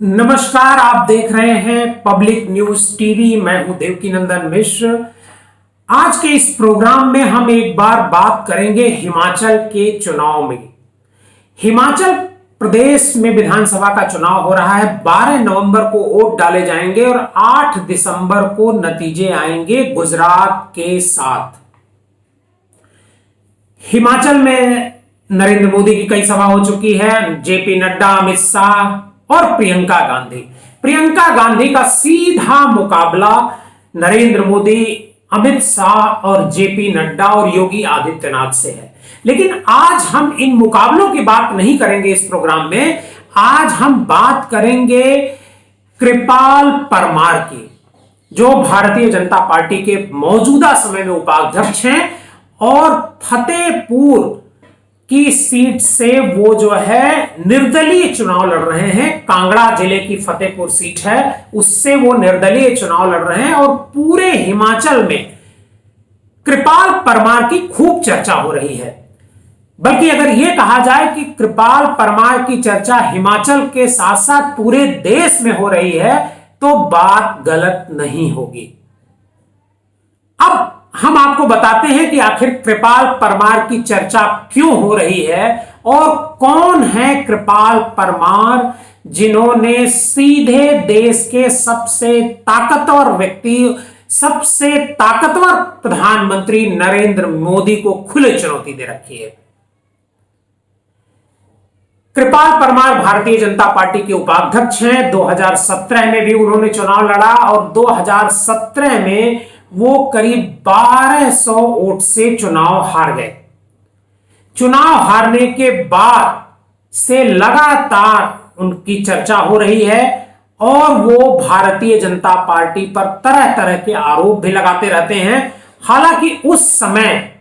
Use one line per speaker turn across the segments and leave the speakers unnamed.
नमस्कार, आप देख रहे हैं पब्लिक न्यूज टीवी। मैं हूं देवकीनंदन मिश्र। आज के इस प्रोग्राम में हम एक बार बात करेंगे हिमाचल के चुनाव में। हिमाचल प्रदेश में विधानसभा का चुनाव हो रहा है। 12 नवंबर को वोट डाले जाएंगे और 8 दिसंबर को नतीजे आएंगे गुजरात के साथ। हिमाचल में नरेंद्र मोदी की कई सभा हो चुकी है। जेपी नड्डा, अमित शाह और प्रियंका गांधी का सीधा मुकाबला नरेंद्र मोदी, अमित शाह और जेपी नड्डा और योगी आदित्यनाथ से है। लेकिन आज हम इन मुकाबलों की बात नहीं करेंगे इस प्रोग्राम में। आज हम बात करेंगे कृपाल परमार की, जो भारतीय जनता पार्टी के मौजूदा समय में उपाध्यक्ष हैं और फतेहपुर की सीट से वो जो है निर्दलीय चुनाव लड़ रहे हैं। कांगड़ा जिले की फतेहपुर सीट है, उससे वो निर्दलीय चुनाव लड़ रहे हैं और पूरे हिमाचल में कृपाल परमार की खूब चर्चा हो रही है। बल्कि अगर यह कहा जाए कि कृपाल परमार की चर्चा हिमाचल के साथ साथ पूरे देश में हो रही है तो बात गलत नहीं होगी। अब हम आपको बताते हैं कि आखिर कृपाल परमार की चर्चा क्यों हो रही है और कौन है कृपाल परमार, जिन्होंने सीधे देश के सबसे ताकतवर व्यक्ति, सबसे ताकतवर प्रधानमंत्री नरेंद्र मोदी को खुले चुनौती दे रखी है। कृपाल परमार भारतीय जनता पार्टी के उपाध्यक्ष हैं। 2017 में भी उन्होंने चुनाव लड़ा और 2017 में वो करीब 1200 वोट से चुनाव हार गए। चुनाव हारने के बाद से लगातार उनकी चर्चा हो रही है और वो भारतीय जनता पार्टी पर तरह तरह के आरोप भी लगाते रहते हैं। हालांकि उस समय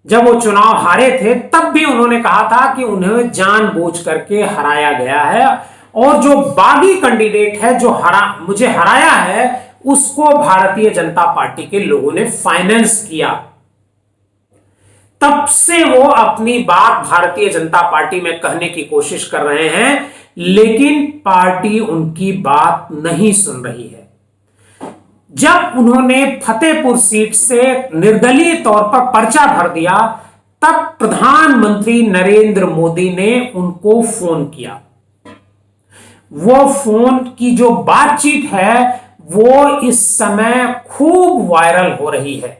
जब वो चुनाव हारे थे तब भी उन्होंने कहा था कि उन्हें जानबूझ करके हराया गया है और जो बागी कैंडिडेट है, जो मुझे हराया है, उसको भारतीय जनता पार्टी के लोगों ने फाइनेंस किया। तब से वो अपनी बात भारतीय जनता पार्टी में कहने की कोशिश कर रहे हैं, लेकिन पार्टी उनकी बात नहीं सुन रही है। जब उन्होंने फतेहपुर सीट से निर्दलीय तौर पर पर्चा भर दिया तब प्रधानमंत्री नरेंद्र मोदी ने उनको फोन किया। वो फोन की जो बातचीत है वो इस समय खूब वायरल हो रही है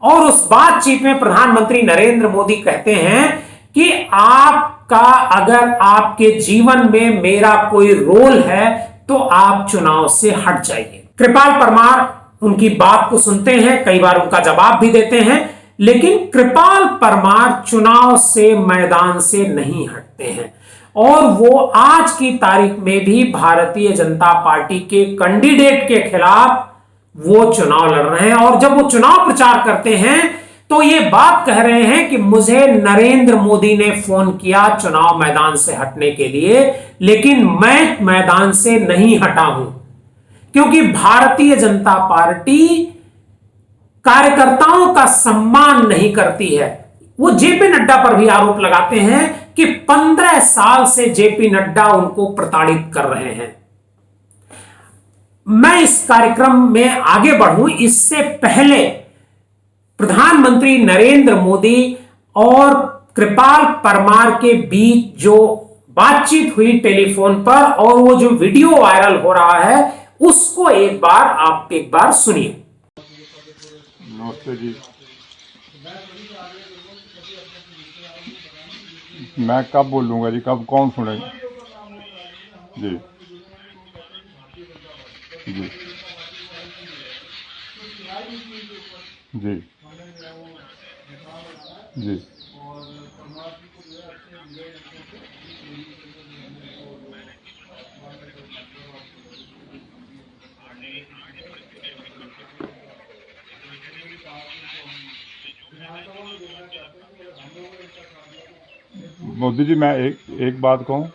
और उस बातचीत में प्रधानमंत्री नरेंद्र मोदी कहते हैं कि आपका, अगर आपके जीवन में मेरा कोई रोल है तो आप चुनाव से हट जाइए। कृपाल परमार उनकी बात को सुनते हैं, कई बार उनका जवाब भी देते हैं, लेकिन कृपाल परमार चुनाव से, मैदान से नहीं हटते हैं और वो आज की तारीख में भी भारतीय जनता पार्टी के कैंडिडेट के खिलाफ वो चुनाव लड़ रहे हैं। और जब वो चुनाव प्रचार करते हैं तो ये बात कह रहे हैं कि मुझे नरेंद्र मोदी ने फोन किया चुनाव मैदान से हटने के लिए, लेकिन मैं मैदान से नहीं हटा हूं क्योंकि भारतीय जनता पार्टी कार्यकर्ताओं का सम्मान नहीं करती है। वो जेपी नड्डा पर भी आरोप लगाते हैं कि 15 साल से जेपी नड्डा उनको प्रताड़ित कर रहे हैं। मैं इस कार्यक्रम में आगे बढ़ूं इससे पहले प्रधानमंत्री नरेंद्र मोदी और कृपाल परमार के बीच जो बातचीत हुई टेलीफोन पर और वो जो वीडियो वायरल हो रहा है उसको आप एक बार सुनिए।
नमस्ते जी। मैं कब बोलूँगा जी, कब, कौन सुनेगा जी? जी जी जी। मोदी जी, मैं एक बात कहूँ।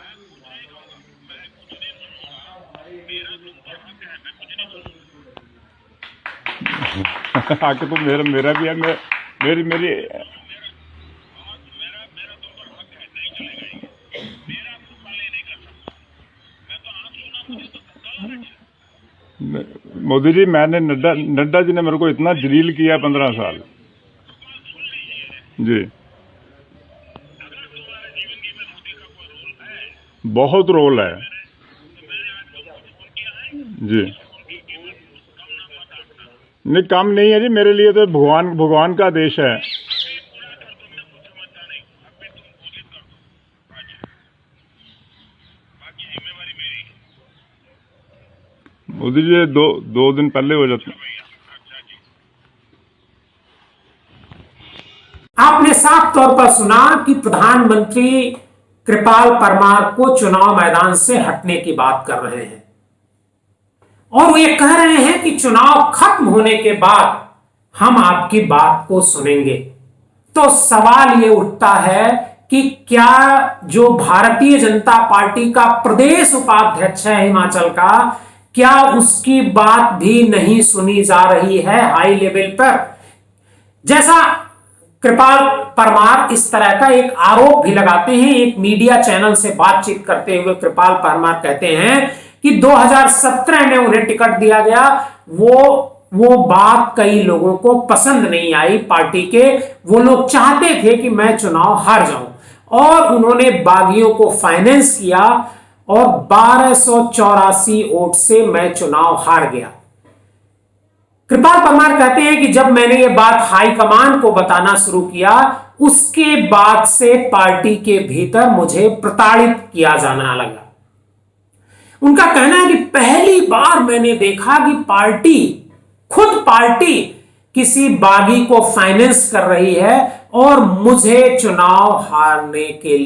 आके तो मेरा भी है, मेरी मेरी मोदी जी, मैंने नड्डा जी ने मेरे को इतना जलील किया 15 साल जी। बहुत रोल है जी। नहीं, कम नहीं है जी, मेरे लिए तो भगवान का देश है। मोदी जी, दो दिन पहले हो जाते।
आपने साफ तौर पर सुना कि प्रधानमंत्री कृपाल परमार को चुनाव मैदान से हटने की बात कर रहे हैं और वो ये कह रहे हैं कि चुनाव खत्म होने के बाद हम आपकी बात को सुनेंगे। तो सवाल ये उठता है कि क्या जो भारतीय जनता पार्टी का प्रदेश उपाध्यक्ष है हिमाचल का, क्या उसकी बात भी नहीं सुनी जा रही है हाई लेवल पर? जैसा कृपाल परमार इस तरह का एक आरोप भी लगाते हैं, एक मीडिया चैनल से बातचीत करते हुए कृपाल परमार कहते हैं कि 2017 में उन्हें टिकट दिया गया, वो बात कई लोगों को पसंद नहीं आई पार्टी के। वो लोग चाहते थे कि मैं चुनाव हार जाऊं और उन्होंने बागियों को फाइनेंस किया और 1284 वोट से मैं चुनाव हार गया। कृपाल परमार कहते हैं कि जब मैंने ये बात हाईकमान को बताना शुरू किया, उसके बाद से पार्टी के भीतर मुझे प्रताड़ित किया जाना लगा। उनका कहना है कि पहली बार मैंने देखा कि खुद पार्टी किसी बागी को फाइनेंस कर रही है और मुझे चुनाव हराने के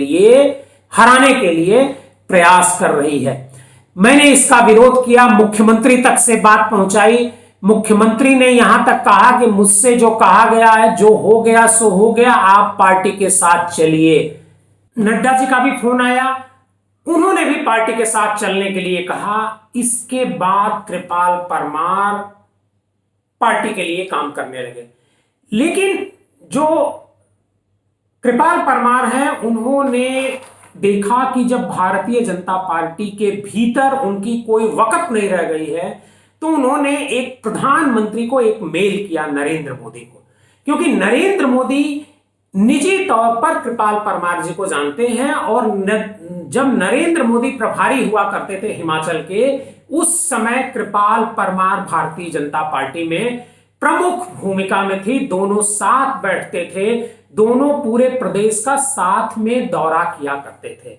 लिए प्रयास कर रही है। मैंने इसका विरोध किया, मुख्यमंत्री तक से बात पहुंचाई। मुख्यमंत्री ने यहां तक कहा कि मुझसे जो कहा गया है, जो हो गया सो हो गया, आप पार्टी के साथ चलिए। नड्डा जी का भी फोन आया, उन्होंने भी पार्टी के साथ चलने के लिए कहा। इसके बाद कृपाल परमार पार्टी के लिए काम करने लगे। लेकिन जो कृपाल परमार हैं, उन्होंने देखा कि जब भारतीय जनता पार्टी के भीतर उनकी कोई वक़्त नहीं रह गई है, तो उन्होंने एक प्रधानमंत्री को एक मेल किया, नरेंद्र मोदी को, क्योंकि नरेंद्र मोदी निजी तौर पर कृपाल परमार जी को जानते हैं और जब नरेंद्र मोदी प्रभारी हुआ करते थे हिमाचल के, उस समय कृपाल परमार भारतीय जनता पार्टी में प्रमुख भूमिका में थी। दोनों साथ बैठते थे, दोनों पूरे प्रदेश का साथ में दौरा किया करते थे।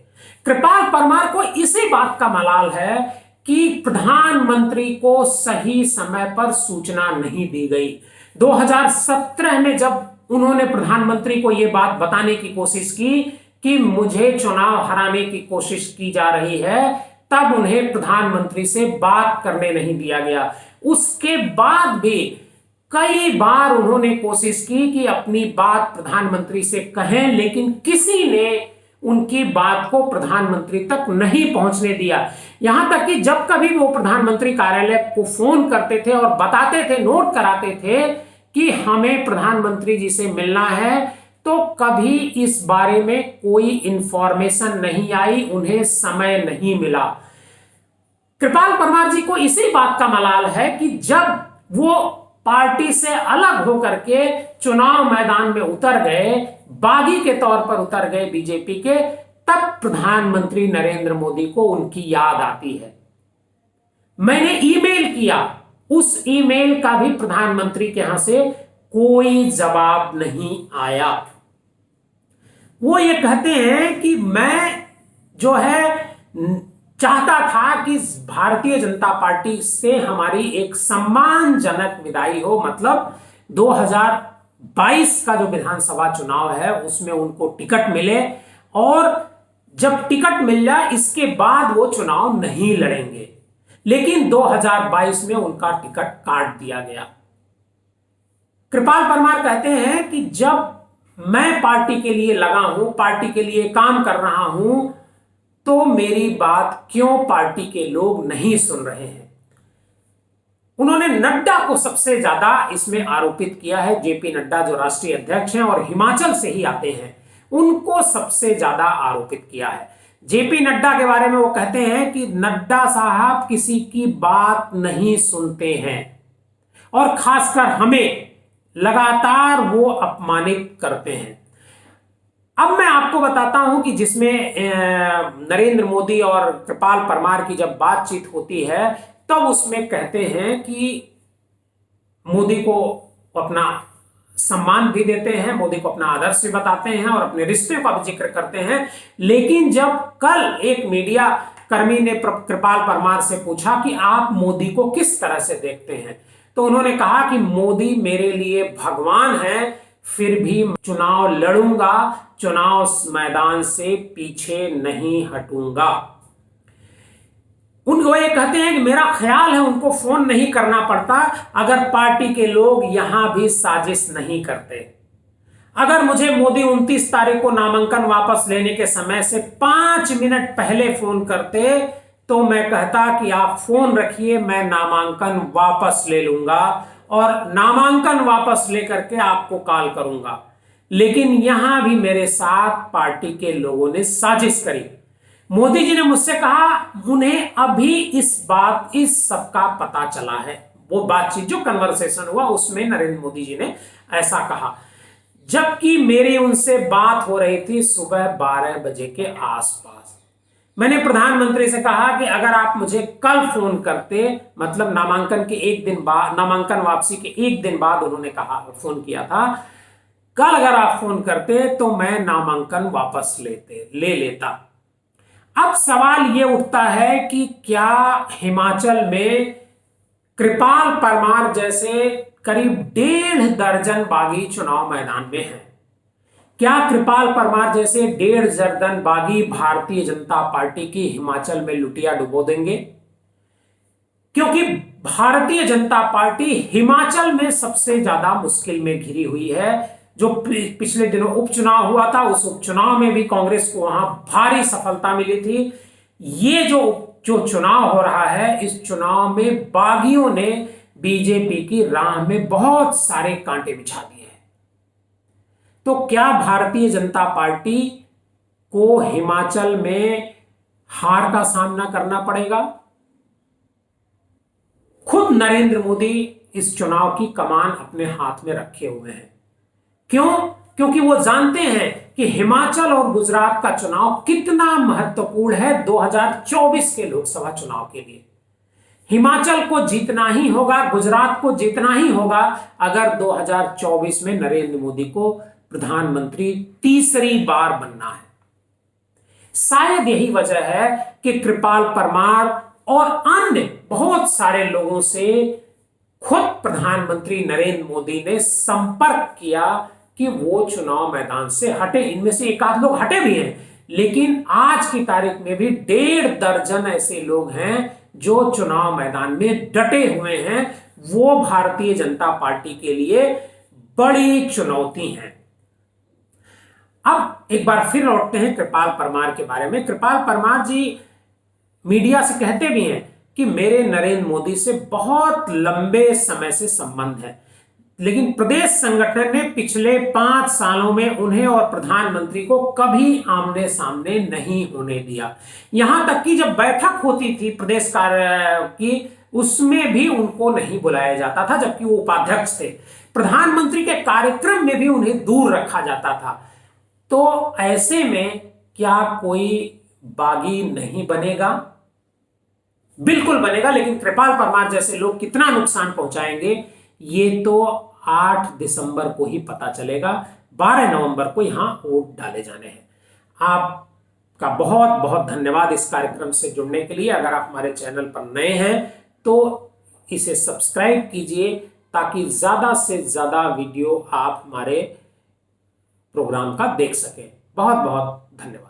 कृपाल परमार को इसी बात का मलाल है कि प्रधानमंत्री को सही समय पर सूचना नहीं दी गई। 2017 में जब उन्होंने प्रधानमंत्री को यह बात बताने की कोशिश की कि मुझे चुनाव हराने की कोशिश की जा रही है, तब उन्हें प्रधानमंत्री से बात करने नहीं दिया गया। उसके बाद भी कई बार उन्होंने कोशिश की कि अपनी बात प्रधानमंत्री से कहें, लेकिन किसी ने उनकी बात को प्रधानमंत्री तक नहीं पहुंचने दिया। यहां तक कि जब कभी वो प्रधानमंत्री कार्यालय को फोन करते थे और बताते थे, नोट कराते थे कि हमें प्रधानमंत्री जी से मिलना है, तो कभी इस बारे में कोई इंफॉर्मेशन नहीं आई, उन्हें समय नहीं मिला। कृपाल परमार जी को इसी बात का मलाल है कि जब वो पार्टी से अलग होकर के चुनाव मैदान में उतर गए, बागी के तौर पर उतर गए बीजेपी के, तब प्रधानमंत्री नरेंद्र मोदी को उनकी याद आती है। मैंने ईमेल किया, उस ईमेल का भी प्रधानमंत्री के यहां से कोई जवाब नहीं आया। वो ये कहते हैं कि मैं जो है चाहता था कि भारतीय जनता पार्टी से हमारी एक सम्मानजनक विदाई हो, मतलब 2022 का जो विधानसभा चुनाव है उसमें उनको टिकट मिले और जब टिकट मिल जाए इसके बाद वो चुनाव नहीं लड़ेंगे। लेकिन 2022 में उनका टिकट काट दिया गया। कृपाल परमार कहते हैं कि जब मैं पार्टी के लिए लगा हूं, पार्टी के लिए काम कर रहा हूं, तो मेरी बात क्यों पार्टी के लोग नहीं सुन रहे हैं। उन्होंने नड्डा को सबसे ज्यादा इसमें आरोपित किया है। जेपी नड्डा जो राष्ट्रीय अध्यक्ष हैं और हिमाचल से ही आते हैं, उनको सबसे ज्यादा आरोपित किया है। जेपी नड्डा के बारे में वो कहते हैं कि नड्डा साहब किसी की बात नहीं सुनते हैं और खासकर हमें लगातार वो अपमानित करते हैं। अब मैं आपको बताता हूं कि जिसमें नरेंद्र मोदी और कृपाल परमार की जब बातचीत होती है तब उसमें कहते हैं कि मोदी को अपना सम्मान भी देते हैं, मोदी को अपना आदर्श भी बताते हैं और अपने रिश्ते का भी जिक्र करते हैं। लेकिन जब कल एक मीडिया कर्मी ने कृपाल परमार से पूछा कि आप मोदी को किस तरह से देखते हैं, तो उन्होंने कहा कि मोदी मेरे लिए भगवान है, फिर भी चुनाव लड़ूंगा, चुनाव मैदान से पीछे नहीं हटूंगा। उनको ये कहते हैं कि मेरा ख्याल है उनको फोन नहीं करना पड़ता अगर पार्टी के लोग यहां भी साजिश नहीं करते। अगर मुझे मोदी 29 तारीख को नामांकन वापस लेने के समय से 5 मिनट पहले फोन करते तो मैं कहता कि आप फोन रखिए, मैं नामांकन वापस ले लूंगा और नामांकन वापस लेकर के आपको कॉल करूंगा। लेकिन यहां भी मेरे साथ पार्टी के लोगों ने साजिश करी। मोदी जी ने मुझसे कहा उन्हें अभी इस सब का पता चला है। वो बातचीत जो कन्वर्सेशन हुआ उसमें नरेंद्र मोदी जी ने ऐसा कहा, जबकि मेरी उनसे बात हो रही थी सुबह 12 बजे के आसपास। मैंने प्रधानमंत्री से कहा कि अगर आप मुझे कल फोन करते, मतलब नामांकन के एक दिन बाद, नामांकन वापसी के एक दिन बाद उन्होंने कहा, फोन किया था, कल अगर आप फोन करते तो मैं नामांकन वापस ले लेता। अब सवाल यह उठता है कि क्या हिमाचल में कृपाल परमार जैसे करीब 1.5 दर्जन बागी चुनाव मैदान में हैं? क्या कृपाल परमार जैसे 1.5 दर्जन बागी भारतीय जनता पार्टी की हिमाचल में लुटिया डुबो देंगे? क्योंकि भारतीय जनता पार्टी हिमाचल में सबसे ज्यादा मुश्किल में घिरी हुई है। जो पिछले दिनों उपचुनाव हुआ था उस उपचुनाव में भी कांग्रेस को वहां भारी सफलता मिली थी। ये जो चुनाव हो रहा है, इस चुनाव में बागियों ने बीजेपी की राह में बहुत सारे कांटे बिछा दिए हैं। तो क्या भारतीय जनता पार्टी को हिमाचल में हार का सामना करना पड़ेगा? खुद नरेंद्र मोदी इस चुनाव की कमान अपने हाथ में रखे हुए हैं। क्यों? क्योंकि वो जानते हैं कि हिमाचल और गुजरात का चुनाव कितना महत्वपूर्ण है 2024 के लोकसभा चुनाव के लिए। हिमाचल को जीतना ही होगा, गुजरात को जीतना ही होगा अगर 2024 में नरेंद्र मोदी को प्रधानमंत्री तीसरी बार बनना है। शायद यही वजह है कि कृपाल परमार और अन्य बहुत सारे लोगों से खुद प्रधानमंत्री नरेंद्र मोदी ने संपर्क किया कि वो चुनाव मैदान से हटे। इनमें से एक आध लोग हटे भी हैं, लेकिन आज की तारीख में भी 1.5 दर्जन ऐसे लोग हैं जो चुनाव मैदान में डटे हुए हैं। वो भारतीय जनता पार्टी के लिए बड़ी चुनौती है। अब एक बार फिर लौटते हैं कृपाल परमार के बारे में। कृपाल परमार जी मीडिया से कहते भी हैं कि मेरे नरेंद्र मोदी से बहुत लंबे समय से संबंध है, लेकिन प्रदेश संगठन ने पिछले 5 सालों में उन्हें और प्रधानमंत्री को कभी आमने सामने नहीं होने दिया। यहां तक कि जब बैठक होती थी प्रदेश कार्य की, उसमें भी उनको नहीं बुलाया जाता था, जबकि वो उपाध्यक्ष थे। प्रधानमंत्री के कार्यक्रम में भी उन्हें दूर रखा जाता था। तो ऐसे में क्या कोई बागी नहीं बनेगा? बिल्कुल बनेगा, लेकिन कृपाल परमार जैसे लोग कितना नुकसान पहुंचाएंगे ये तो 8 दिसंबर को ही पता चलेगा। 12 नवंबर को यहां वोट डाले जाने हैं। आपका बहुत बहुत धन्यवाद इस कार्यक्रम से जुड़ने के लिए। अगर आप हमारे चैनल पर नए हैं तो इसे सब्सक्राइब कीजिए ताकि ज्यादा से ज्यादा वीडियो आप हमारे प्रोग्राम का देख सकें। बहुत बहुत धन्यवाद।